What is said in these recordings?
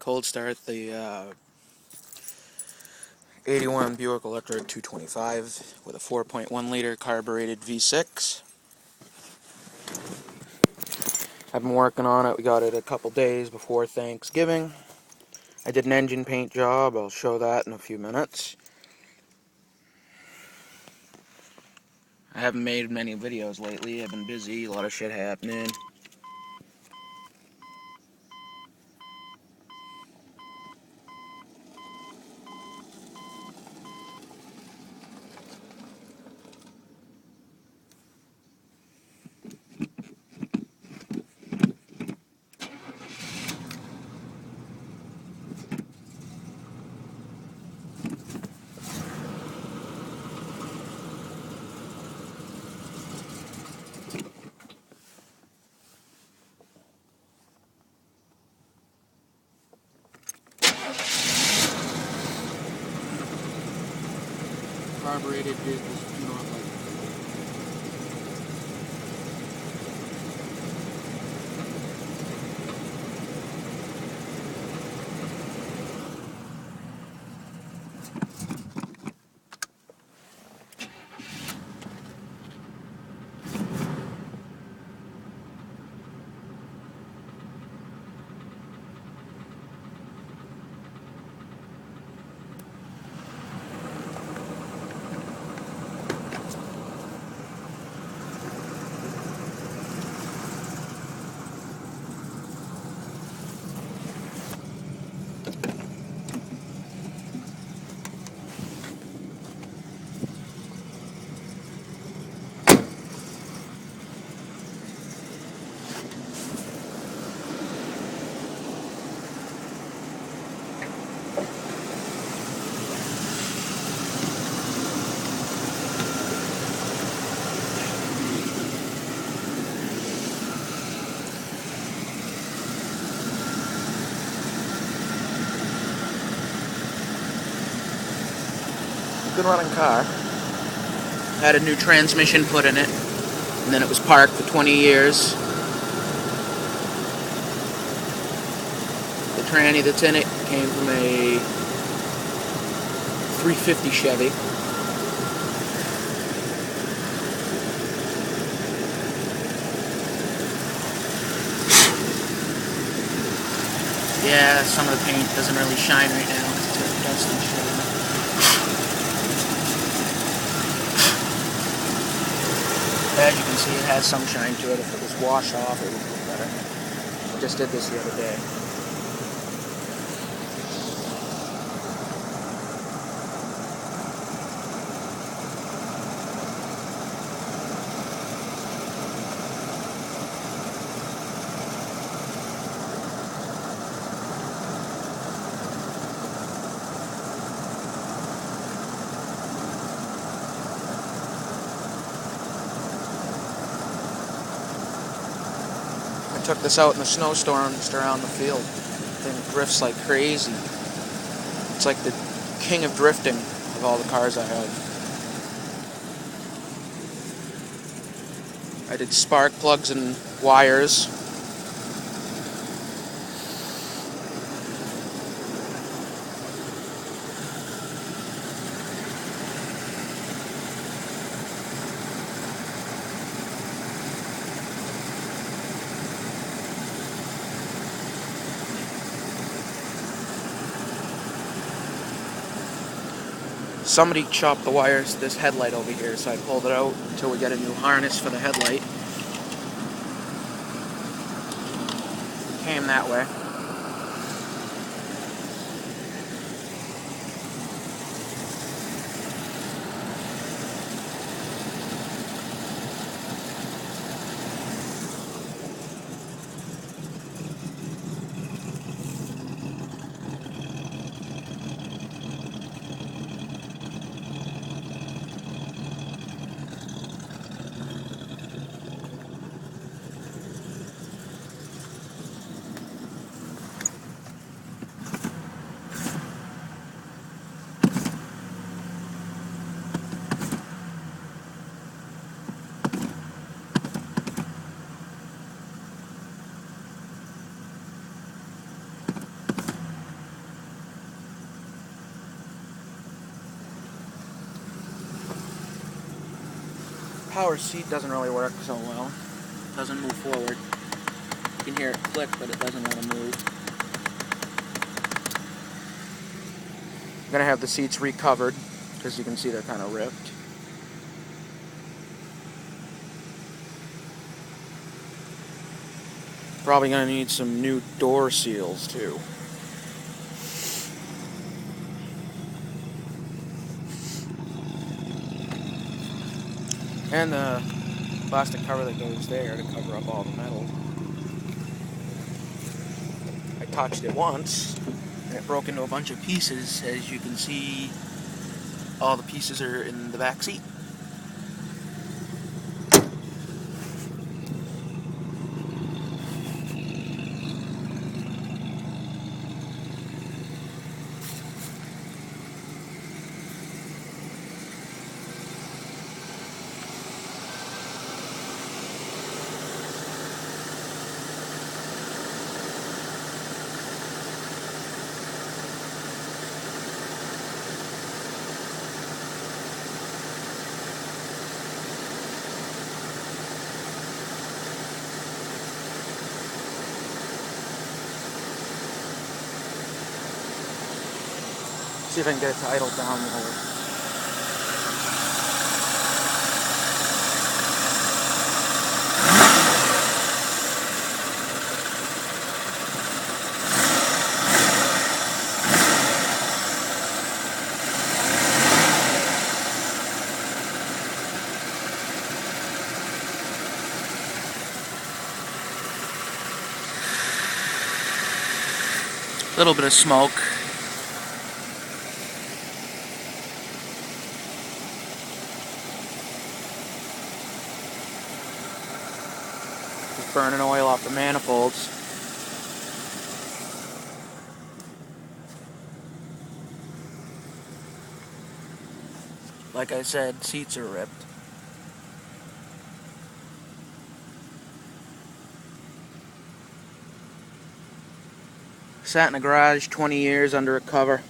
cold start the 81 Buick Electra 225 with a 4.1 liter carbureted V6. I've been working on it. We got it a couple days before Thanksgiving. I did an engine paint job. I'll show that in a few minutes. I haven't made many videos lately. I've been busy, a lot of shit happening. Carbureted vehicles do not like it. Good running car. Had a new transmission put in it, and then it was parked for 20 years. The tranny that's in it came from a 350 Chevy. Yeah, some of the paint doesn't really shine right now. It's got dust and shit in it. As you can see, it has some shine to it. If it was washed off, it would look better. I just did this the other day. I took this out in the snowstorms around the field. The thing drifts like crazy. It's like the king of drifting of all the cars I have. I did spark plugs and wires. Somebody chopped the wires to this headlight over here, so I pulled it out until we get a new harness for the headlight. Came that way. power seat doesn't really work so well. It doesn't move forward. You can hear it click, but it doesn't want to move. I'm going to have the seats recovered, because you can see they're kind of ripped. Probably going to need some new door seals, too. And the plastic cover that goes there to cover up all the metal. I touched it once, and it broke into a bunch of pieces. As you can see, all the pieces are in the back seat. See if I can get it to idle down lower. A little bit of smoke. Just burning oil off the manifolds. Like I said, seats are ripped. Sat in a garage 20 years under a cover.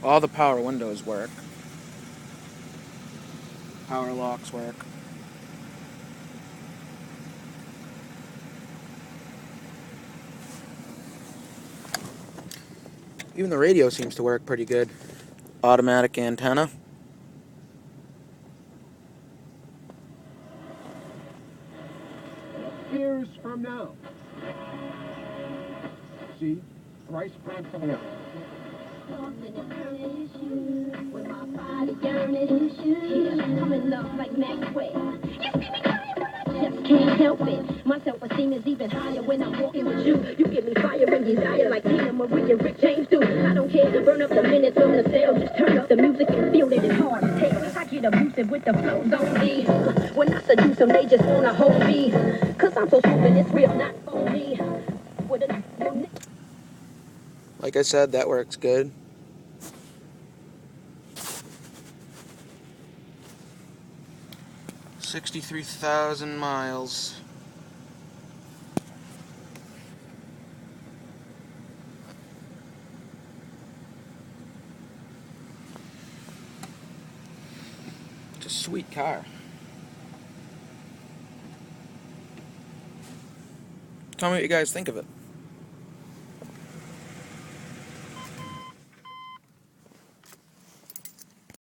All the power windows work. Power locks work. Even the radio seems to work pretty good. Automatic antenna. Years from now. See, Bryce Prince. With my body yearning, I'm in love like Maxwell. Just can't help it. My self-esteem is even higher when I'm walking with you. You give me fire and desire like Tina Marie and Rick James do. I don't care. Burn up the minutes on the cell. Just turn up the music and feel it. It's hard to tell. I get abusive with the flows on me. When I seduce them, they just wanna hold me. Cause I'm so smooth and it's real, not phony. Like I said, that works good. $63,000 miles. It's a sweet car. Tell me what you guys think of it.